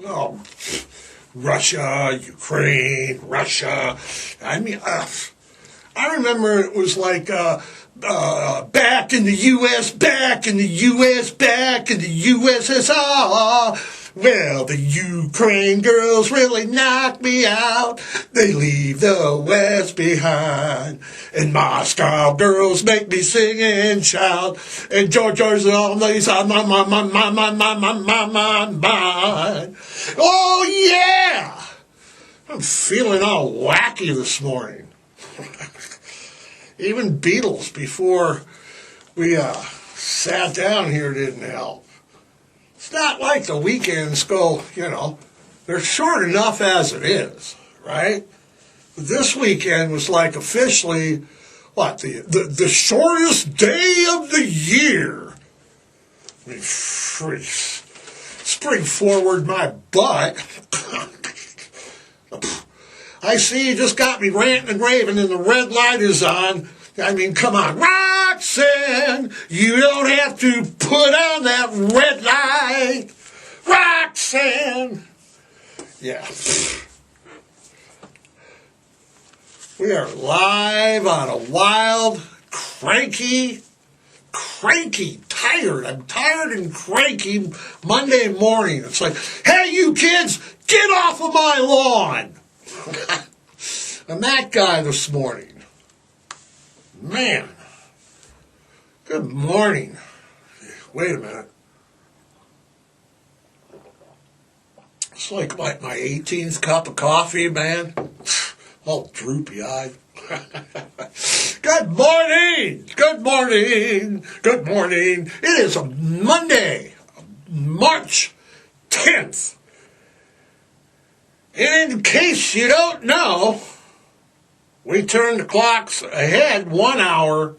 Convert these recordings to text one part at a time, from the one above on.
Oh, Russia, Ukraine, Russia. I mean, I remember it was like back in the U.S., back in the U.S., back in the USSR. Well, the Ukraine girls really knock me out. They leave the West behind. And Moscow girls make me sing and shout. And Georgia's always on my mind. Oh, yeah! I'm feeling all wacky this morning. Even Beatles, before we sat down here, didn't help. It's not like the weekends go, they're short enough as it is, right? But this weekend was like officially, the shortest day of the year. I mean, spring forward my butt. I see you just got me ranting and raving and the red light is on. I mean, come on. Roxanne, you don't have to put on that red light. Roxanne. Yeah. We are live on a wild, cranky, tired. I'm tired and cranky Monday morning. It's like, hey, you kids, get off of my lawn. I'm that guy this morning. Man. Good morning. Wait a minute. It's like my 18th cup of coffee, man. All droopy-eyed. Good morning. Good morning. Good morning. It is a Monday, March 10th. And in case you don't know, we turned the clocks ahead 1 hour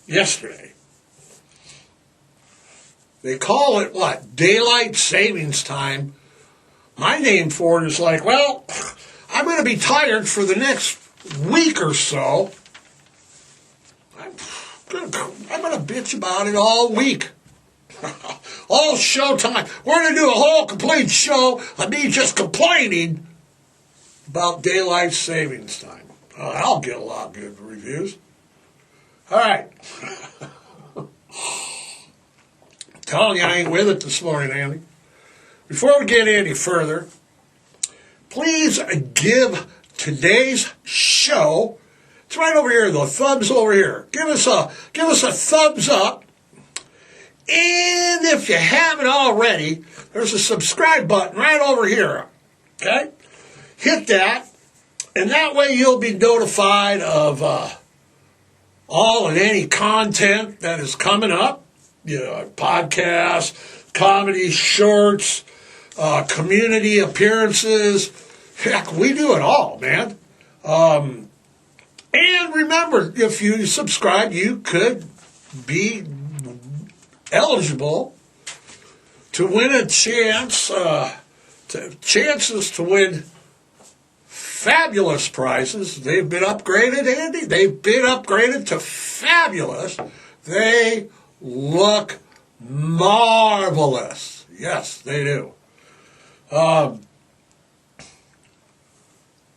yesterday. They call it, daylight savings time. My name for it is like, well, I'm going to be tired for the next week or so. I'm going to bitch about it all week. All show time. We're going to do a whole complete show of me just complaining about daylight savings time. I'll get a lot of good reviews. All right. I'm telling you, I ain't with it this morning, Andy. Before we get any further, please give today's show, it's right over here, the thumbs over here. Give us a thumbs up. And if you haven't already, there's a subscribe button right over here. Okay? Hit that. And that way you'll be notified of all and any content that is coming up. Podcasts, comedy, shorts, community appearances. Heck, we do it all, man. And remember, if you subscribe, you could be eligible to win a chance, chances to win fabulous prizes. They've been upgraded, Andy. They've been upgraded to fabulous. They look marvelous. Yes, they do. And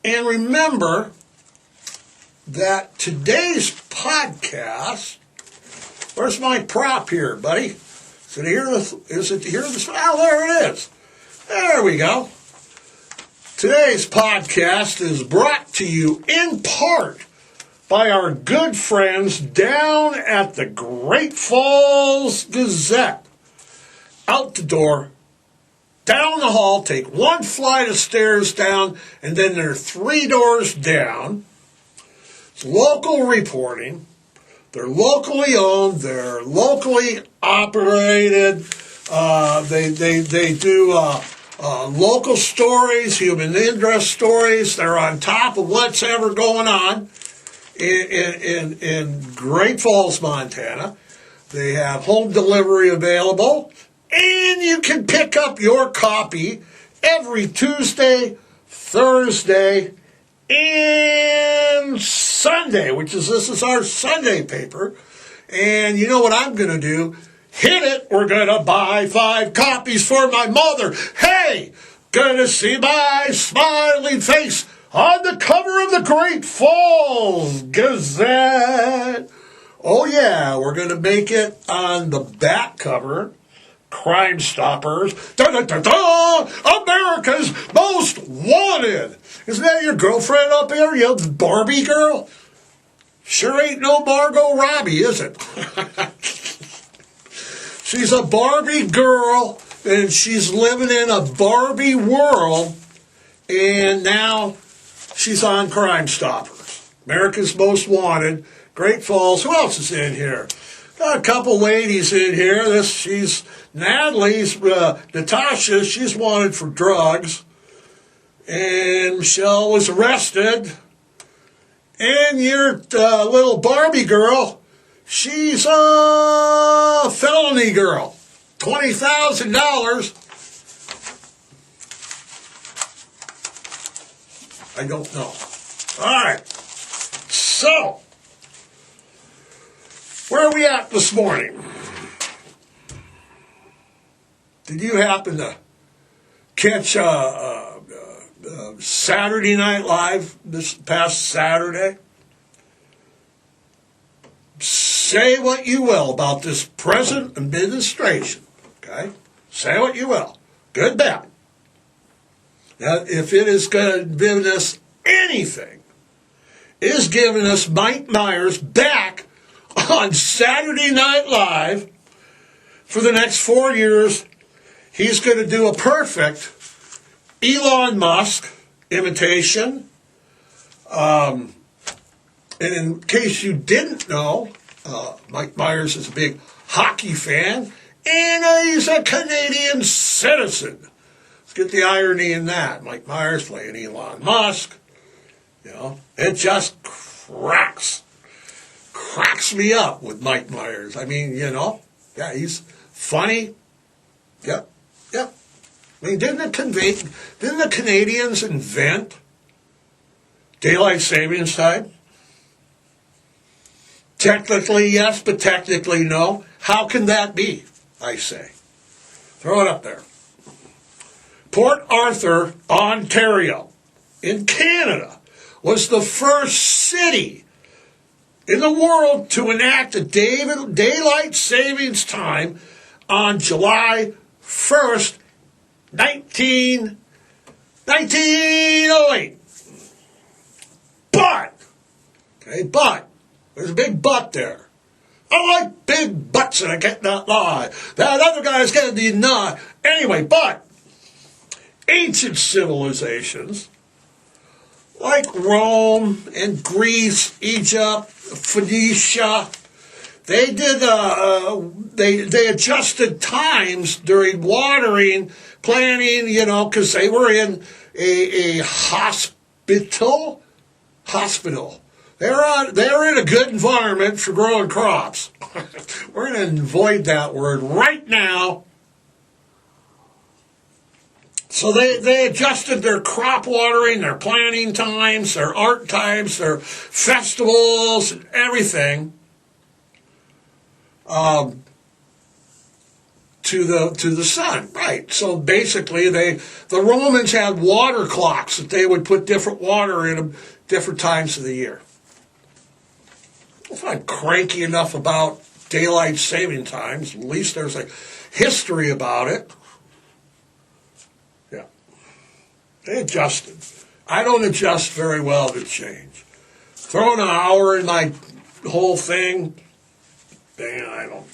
remember that today's podcast, where's my prop here, buddy? Is it here? Oh, there it is. There we go. Today's podcast is brought to you in part by our good friends down at the Great Falls Gazette. Out the door, down the hall, take one flight of stairs down, and then they're 3 doors down. It's local reporting. They're locally owned. They're locally operated. They do local stories, human interest stories. They're on top of what's ever going on in Great Falls, Montana. They have home delivery available, and you can pick up your copy every Tuesday, Thursday, and Sunday, this is our Sunday paper. And you know what I'm going to do hit it. We're gonna buy 5 copies for my mother. Hey, gonna see my smiling face on the cover of the Great Falls Gazette. Oh yeah, we're gonna make it on the back cover. Crime Stoppers. Da, da, da, da! America's Most Wanted. Isn't that your girlfriend up there, you Barbie girl? Sure ain't no Margot Robbie, is it? She's a Barbie girl, and she's living in a Barbie world, and now she's on Crime Stoppers. America's Most Wanted. Great Falls. Who else is in here? Got a couple ladies in here. She's Natalie's, Natasha. She's wanted for drugs. And Michelle was arrested. And your little Barbie girl, she's a felony girl. $20,000. I don't know. All right. So, where are we at this morning? Did you happen to catch Saturday Night Live this past Saturday? Say what you will about this present administration, okay? Say what you will. Good, bad. Now, if it is going to give us anything, it is giving us Mike Myers back on Saturday Night Live for the next 4 years. He's going to do a perfect Elon Musk imitation. And in case you didn't know, Mike Myers is a big hockey fan, and he's a Canadian citizen. Let's get the irony in that. Mike Myers playing Elon Musk. You know, it just cracks me up with Mike Myers. I mean, you know, yeah, he's funny. Yep. I mean, didn't the Canadians invent daylight savings time? Technically, yes, but technically, no. How can that be, I say? Throw it up there. Port Arthur, Ontario, in Canada, was the first city in the world to enact a daylight savings time on July 1st, 1908. But, there's a big but there. I like big buts and I can't not lie. That other guy's going to deny. Anyway, but ancient civilizations like Rome and Greece, Egypt, Phoenicia, they did they adjusted times during watering, planting, you know, because they were in a hospital. They're in a good environment for growing crops. We're going to avoid that word right now. So they adjusted their crop watering, their planting times, their art times, their festivals, and everything to the sun, right? So basically, the Romans had water clocks that they would put different water in them different times of the year. If I'm cranky enough about daylight saving times, at least there's a history about it. Yeah. They adjusted. I don't adjust very well to change. Throwing an hour in my whole thing, I don't.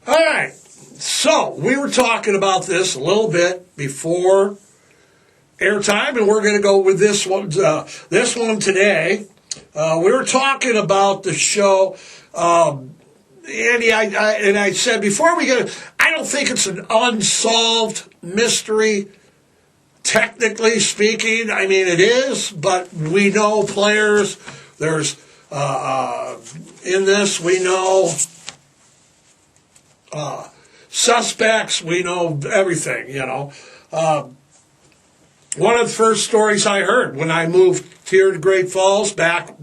All right. So, we were talking about this a little bit before airtime, and we're going to go with this one today. We were talking about the show, Andy, I said before we get it, I don't think it's an unsolved mystery, technically speaking. I mean, it is, but we know players. There's, in this, we know suspects, we know everything, you know. One of the first stories I heard when I moved here to Great Falls back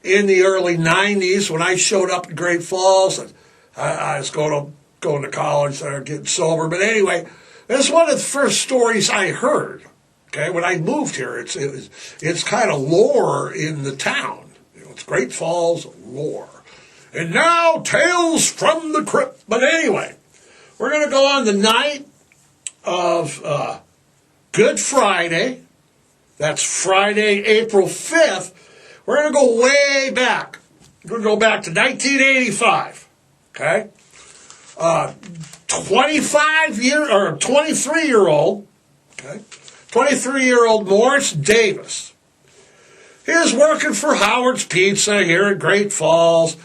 in the early 90s, when I showed up in Great Falls, I was going to college there, getting sober. But anyway, this is one of the first stories I heard. Okay, when I moved here, it's kind of lore in the town. It's Great Falls lore. And now, Tales from the Crypt. But anyway, we're going to go on the night of Good Friday. That's Friday, April 5th. We're going to go way back. We're going to go back to 1985. Okay? 23-year-old, okay? 23-year-old Morris Davis. He was working for Howard's Pizza here in Great Falls.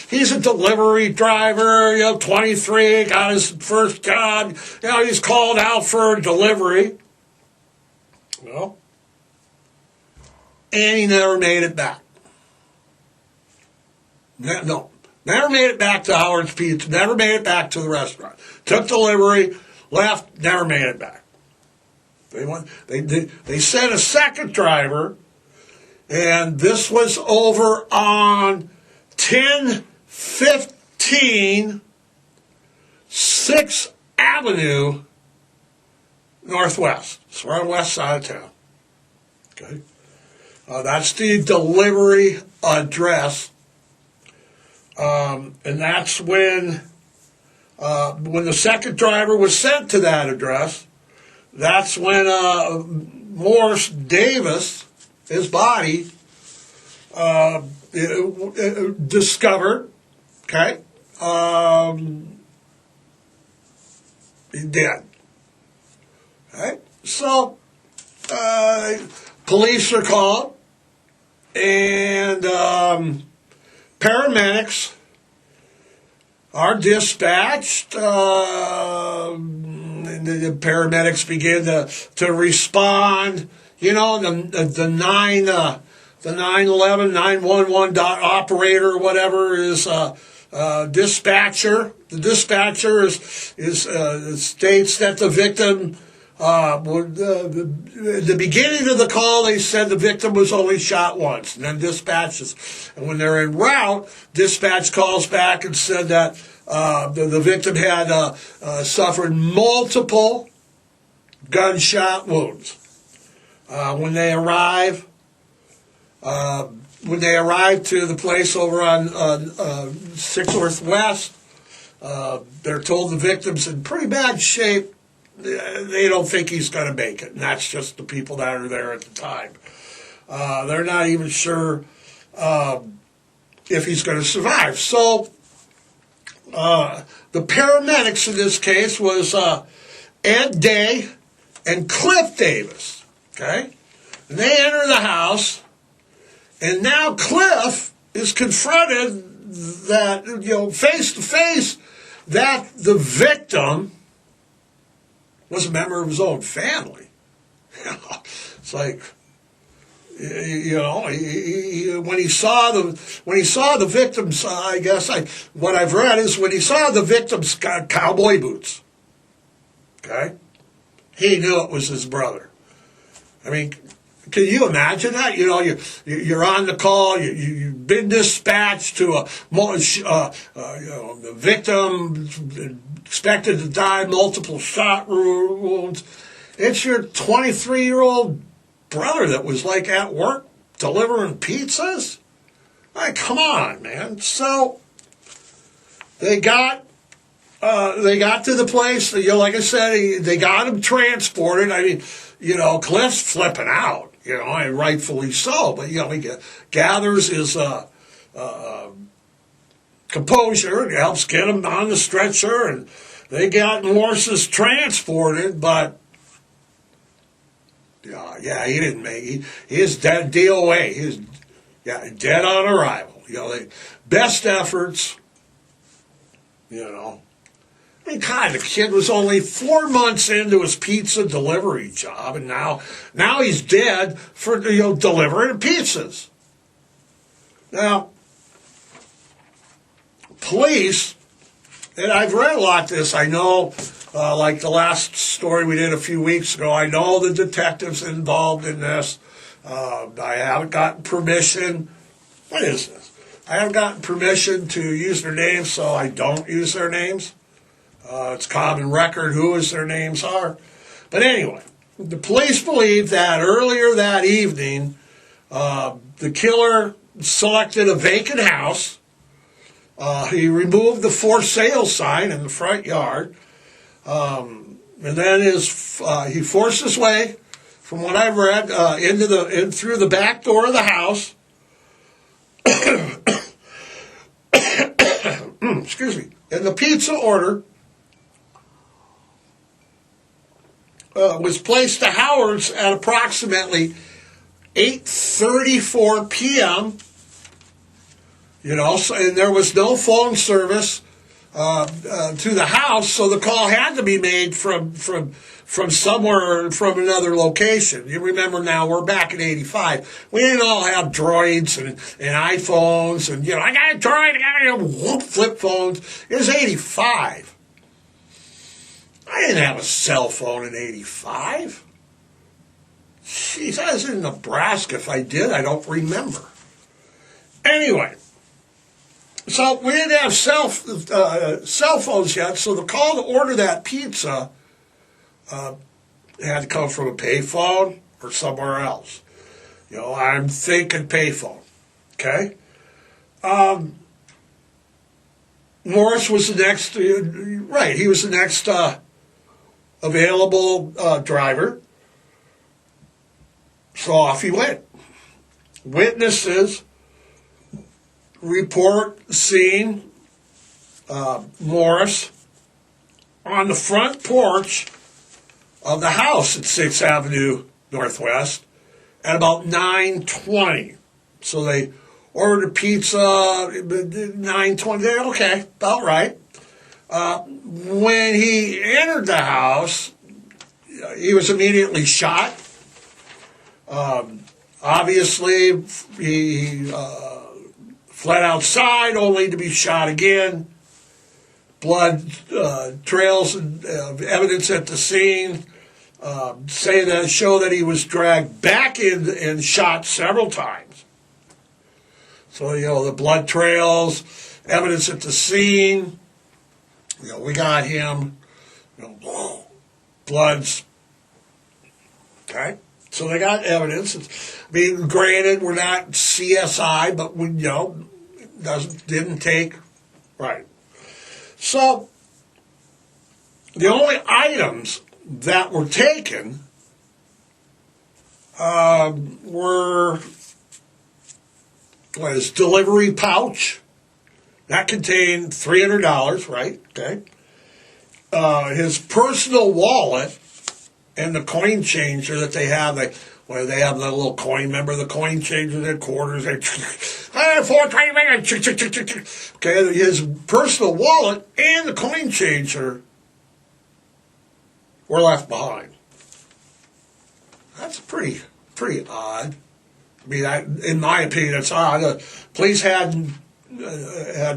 He's a delivery driver, 23, got his first job. He's called out for a delivery. Well, and he never made it back. No, never made it back to Howard's Pizza, never made it back to the restaurant. Took delivery, left, never made it back. They sent a second driver, and this was over on 1015 6th Avenue Northwest. It's right on the west side of town. Okay, that's the delivery address, and that's when the second driver was sent to that address. That's when Morris Davis, his body, discovered. Okay, he's dead. Right? So, police are called, and paramedics are dispatched, and the paramedics begin to respond. The 911, 911 operator, whatever, is dispatcher. The dispatcher states that the victim. At the beginning of the call, they said the victim was only shot once, and then dispatches. And when they're en route, dispatch calls back and said that the victim had suffered multiple gunshot wounds. When they arrive to the place over on 6th Northwest, they're told the victim's in pretty bad shape. They don't think he's going to make it, and that's just the people that are there at the time. They're not even sure if he's going to survive. So the paramedics in this case was Ed Day and Cliff Davis. Okay, and they enter the house, and now Cliff is confronted that face to face that the victim was a member of his own family. It's like, when he saw the victims, what I've read is when he saw the victim's cowboy boots, okay, he knew it was his brother. I mean, can you imagine that? You're on the call. You've been dispatched to the victim expected to die, multiple shot wounds. It's your 23-year-old brother that was at work delivering pizzas. Come on, man. So they got to the place. Like I said, they got him transported. I mean, Cliff's flipping out. And rightfully so. But he gathers his composure and helps get him on the stretcher, and they got Morse's transported. But he didn't make it. He is dead DOA. He was dead on arrival. Best efforts. I mean, God, the kid was only 4 months into his pizza delivery job, and now he's dead for delivering pizzas. Now, police, and I've read a lot of this. I know, like the last story we did a few weeks ago, I know the detectives involved in this. I haven't gotten permission. What is this? I have gotten permission to use their names, so I don't use their names. It's common record who their names are. But anyway, the police believe that earlier that evening, the killer selected a vacant house. He removed the for sale sign in the front yard. And then he forced his way, from what I've read, through the back door of the house. Excuse me. And the pizza order was placed to Howard's at approximately 8:34 p.m. And there was no phone service to the house, so the call had to be made from somewhere, from another location. You remember now, we're back in 85. We didn't all have droids and iPhones, and, I got a droid, I got flip phones. It was 85. I didn't have a cell phone in 85. Jeez, I was in Nebraska. If I did, I don't remember. Anyway, so we didn't have cell phones yet, so the call to order that pizza had to come from a payphone or somewhere else. I'm thinking payphone. Okay? Morris was the next, right, he was the next available driver. So off he went. Witnesses report seeing Morris on the front porch of the house at 6th Avenue Northwest at about 9:20. So they ordered a pizza, 9:20. Okay, about right. When he entered the house, he was immediately shot. Obviously, he fled outside only to be shot again. Blood trails and evidence at the scene show that he was dragged back in and shot several times. So, the blood trails, evidence at the scene, we got him, bloods, okay? So they got evidence. Granted, we're not CSI, but we didn't take right. So the only items that were taken were his delivery pouch that contained $300, right? Okay. His personal wallet. And the coin changer that they have, they have the little coin, remember the coin changer, their quarters, okay, his personal wallet and the coin changer were left behind. That's pretty odd. In my opinion, it's odd. The police had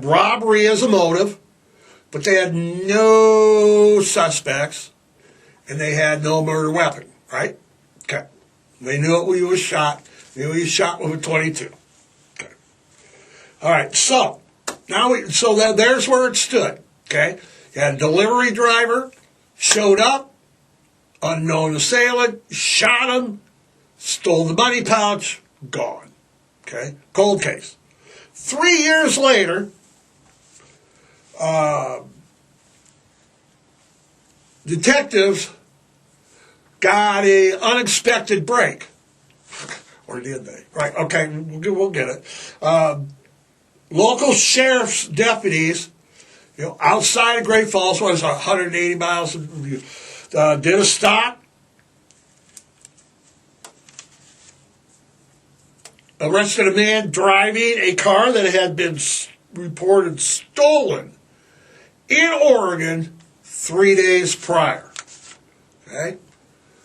robbery as a motive, but they had no suspects. And they had no murder weapon, right? Okay. They knew he was shot. They knew he was shot with a .22. Okay. All right. So there's where it stood. Okay. You had a delivery driver, showed up, unknown assailant, shot him, stole the money pouch, gone. Okay. Cold case. 3 years later, detectives got an unexpected break. Or did they? Right, okay, we'll get it. Local sheriff's deputies, outside of Great Falls, 180 miles, did a stop. Arrested a man driving a car that had been reported stolen in Oregon 3 days prior. Okay?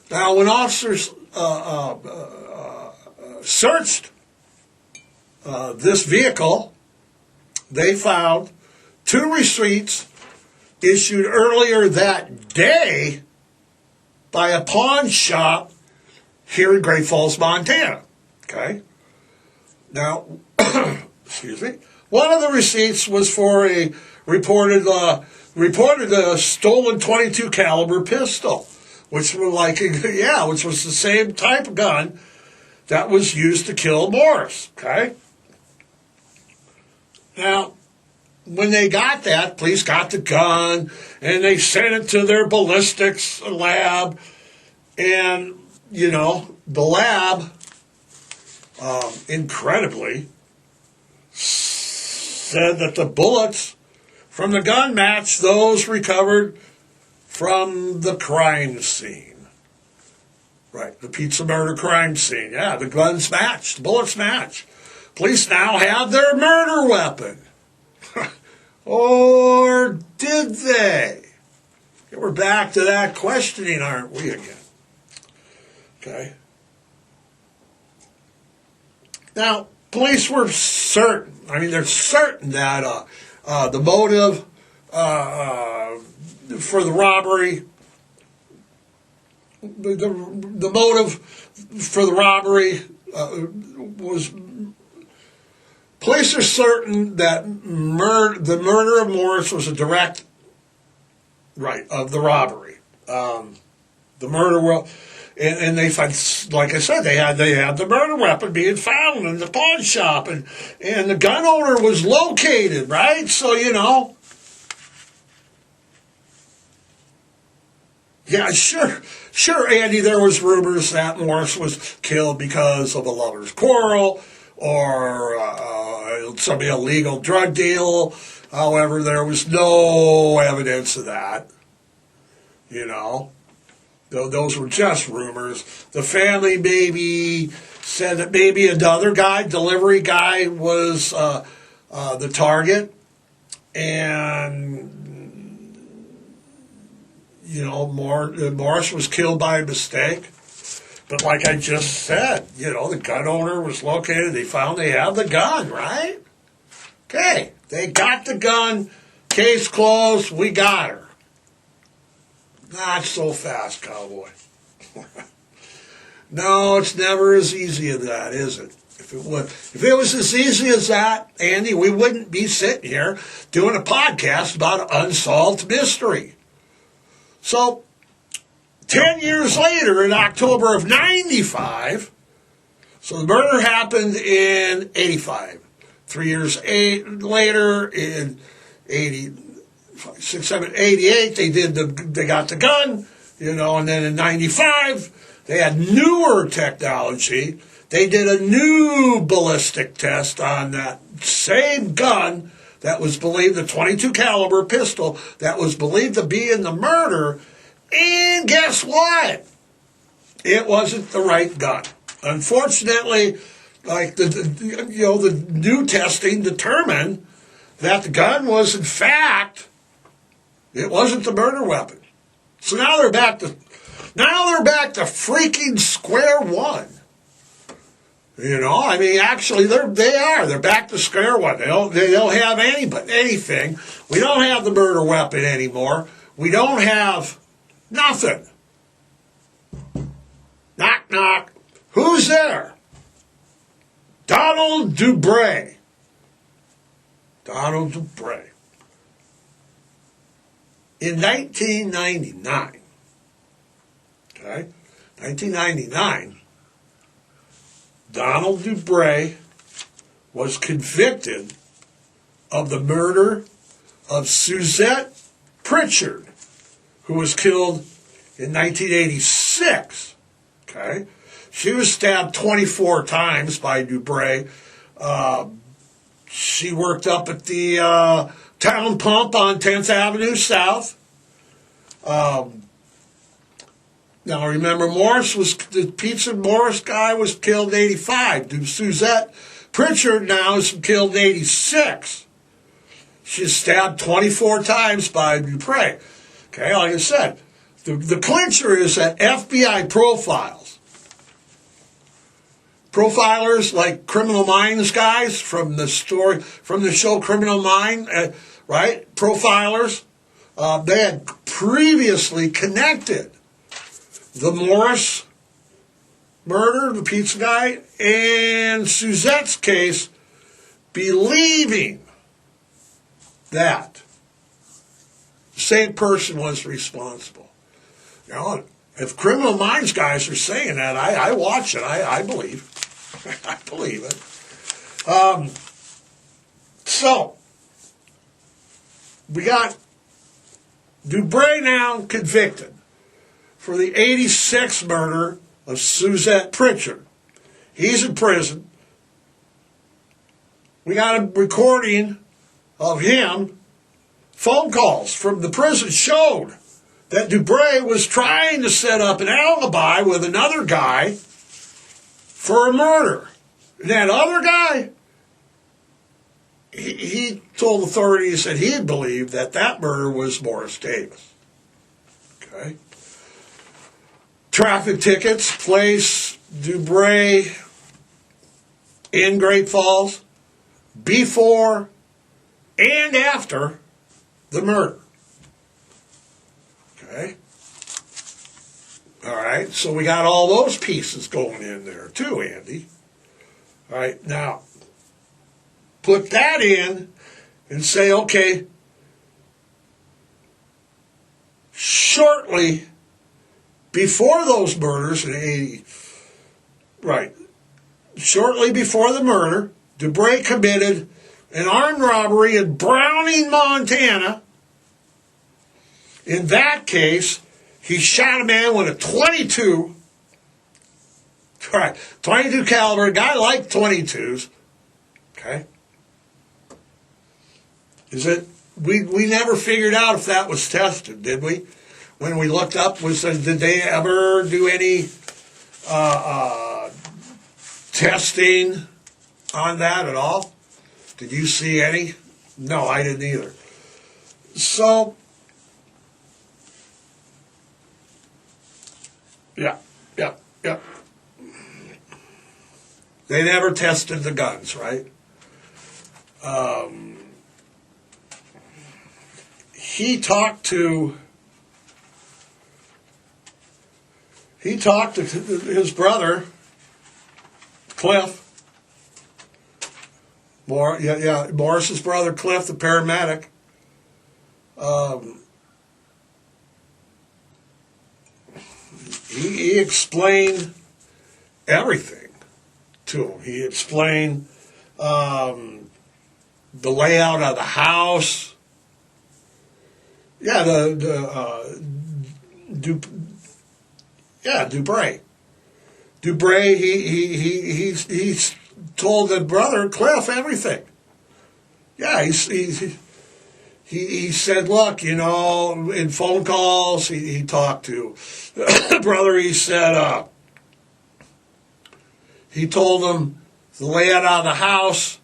Now, when officers searched this vehicle, they found 2 receipts issued earlier that day by a pawn shop here in Great Falls, Montana. Okay? Now, excuse me, One of the receipts was for a reported a stolen .22 caliber pistol, which was which was the same type of gun that was used to kill Morris. Okay. Now, when they got that, police got the gun and they sent it to their ballistics lab, and the lab, incredibly, said that the bullets from the gun matched those recovered from the crime scene. Right, the pizza murder crime scene. Yeah, the guns matched, the bullets match. Police now have their murder weapon. Or did they? We're back to that questioning, aren't we, again? Okay. Now, police were certain. They're certain that the motive for the robbery, the motive for the robbery was. Police are certain that the murder of Morris was a direct of the robbery. The murder and they find, like I said, they had the murder weapon being found in the pawn shop, and the gun owner was located, right? So yeah, sure, Andy. There was rumors that Morris was killed because of a lover's quarrel or some illegal drug deal. However, there was no evidence of that. Those were just rumors. The family maybe said that maybe another guy, delivery guy, was the target, and Morris was killed by mistake. But like I just said, the gun owner was located. They found they had the gun, right? Okay, they got the gun. Case closed. We got her. Not so fast, cowboy. No, it's never as easy as that, is it? If it was as easy as that, Andy, we wouldn't be sitting here doing a podcast about an unsolved mystery. So, 10 years later, in October of 95, so the murder happened in 85. 3 years later, in 88, they got the gun, and then in 95, they had newer technology. They did a new ballistic test on that same gun that was believed, the .22 caliber pistol, that was believed to be in the murder. And guess what? It wasn't the right gun. Unfortunately, the new testing determined that the gun was, in fact, it wasn't the murder weapon. So now they're back to freaking square one. Actually, they're back to square one. They don't have anything. We don't have the murder weapon anymore. We don't have nothing. Knock, knock. Who's there? Donald Dubray. Donald Dubray. In 1999, 1999, Donald Dubray was convicted of the murder of Suzette Pritchard, who was killed in 1986. Okay? She was stabbed 24 times by Dubray. She worked up at the town pump on 10th Avenue South. Now remember, the pizza Morris guy was killed in 85. Suzette Pritchard now is killed in 86. She's stabbed 24 times by Dubray. Okay, like I said, the clincher is that FBI profilers like Criminal Minds guys from the show Criminal Mind, right? Profilers, they had previously connected the Morris murder, the pizza guy, and Suzette's case believing that the same person was responsible. You know, if Criminal Minds guys are saying that, I watch it. I believe. I believe it. So, we got Dubray now convicted for the 86 murder of Suzette Pritchard. He's in prison. We got a recording of him. Phone calls from the prison showed that Dubray was trying to set up an alibi with another guy for a murder. And that other guy, he told authorities that he believed that murder was Morris Davis. Okay. Traffic tickets place Dubray in Great Falls before and after the murder. Okay. All right. So we got all those pieces going in there too, Andy. All right. Now, put that in and say, okay, shortly before those murders in 80, right, shortly before the murder, Dubray committed an armed robbery in Browning, Montana. In that case, he shot a man with a 22, right, 22 caliber. A guy liked 22s. Okay. We never figured out if that was tested, did we? When we looked up, did they ever do any testing on that at all? Did you see any? No, I didn't either. So, yeah. They never tested the guns, right? He talked to his brother, Cliff. Morris's brother, Cliff, the paramedic. He explained everything to him. He explained the layout of the house. Yeah, Dubray. Dubray, he told the brother Cliff everything. Yeah, he said, look, you know, in phone calls he talked to the brother. He said he told him the layout of the house.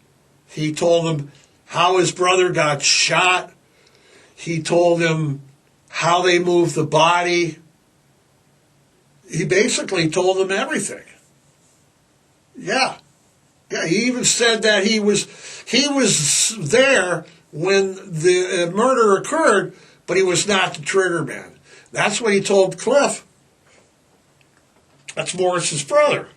He told him how his brother got shot. He told him how they moved the body. He basically told him everything. Yeah. Yeah, he even said that he was there when the murder occurred, but he was not the trigger man. That's what he told Cliff. That's Morris's brother.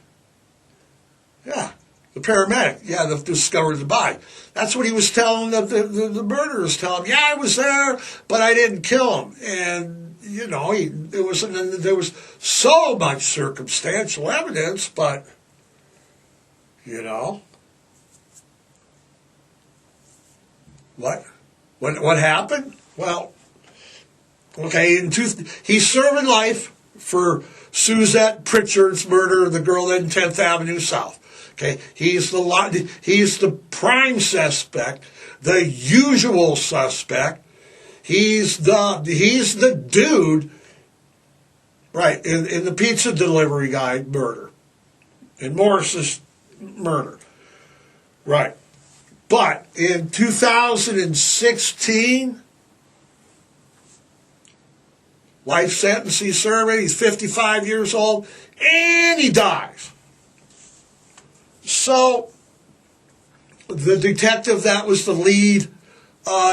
Yeah, the paramedic. Yeah, that discovered the body. That's what he was telling the murderers. Tell him, yeah, I was there, but I didn't kill him. And you know, there was so much circumstantial evidence, but you know, what happened? Well, okay, he's serving life for Suzette Pritchard's murder of the girl in 10th Avenue South. Okay, he's the prime suspect, the usual suspect. He's the dude, right, in the pizza delivery guy murder, in Morris's murder, right. But in 2016, life sentence he served. He's 55 years old, and he dies. So the detective that was the lead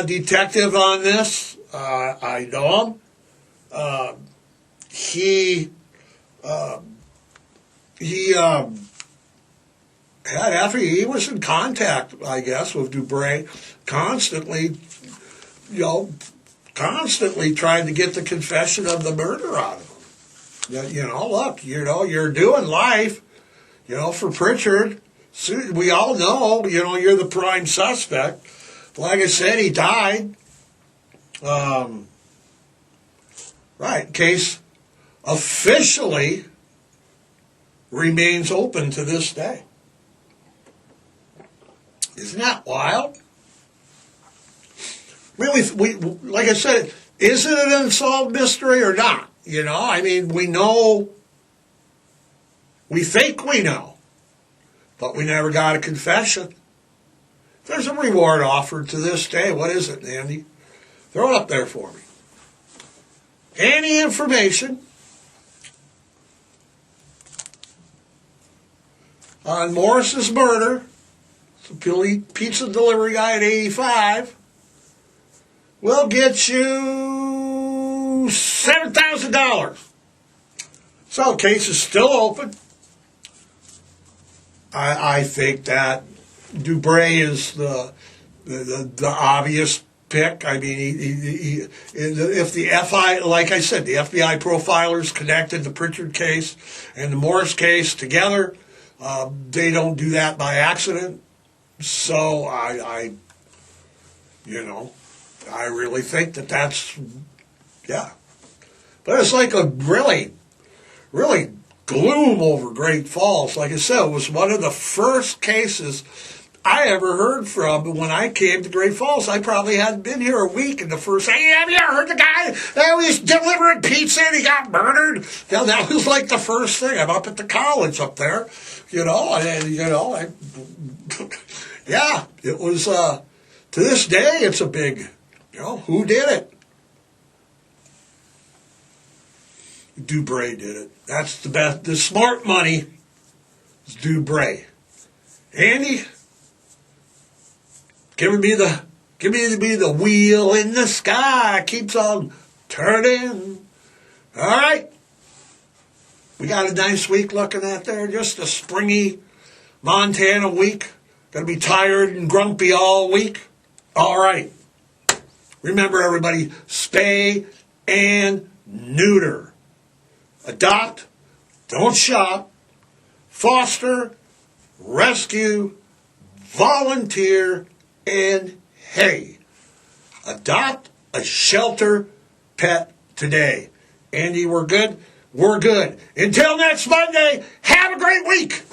detective on this, I know him. He he was in contact, I guess, with Dubray constantly, constantly trying to get the confession of the murder out of him. Look, you're doing life, for Pritchard. We all know, you're the prime suspect. Like I said, he died. Right, case officially remains open to this day. Isn't that wild? We like I said, is it an unsolved mystery or not? We know, we think we know, but we never got a confession. There's a reward offered to this day. What is it, Andy? Throw it up there for me. Any information on Morris's murder, the pizza delivery guy at 85, will get you $7,000. So, case is still open. I think that Dubray is the obvious pick. I mean, if the like I said, the FBI profilers connected the Pritchard case and the Morris case together, they don't do that by accident. So I really think that's, yeah. But it's like a really, really gloom over Great Falls. Like I said, it was one of the first cases I ever heard from. When I came to Great Falls, I probably hadn't been here a week, and the first thing, have you ever heard the guy that was delivering pizza and he got murdered? That was like the first thing. I'm up at the college up there, yeah, it was, to this day, it's a big, who did it? Dubray did it. That's the best. The smart money is Dubray. Andy, give me the wheel in the sky. Keeps on turning. All right. We got a nice week looking at there. Just a springy Montana week. Gonna be tired and grumpy all week. All right. Remember, everybody, spay and neuter. Adopt, don't shop, foster, rescue, volunteer, and hey, adopt a shelter pet today. Andy, we're good? We're good. Until next Monday, have a great week.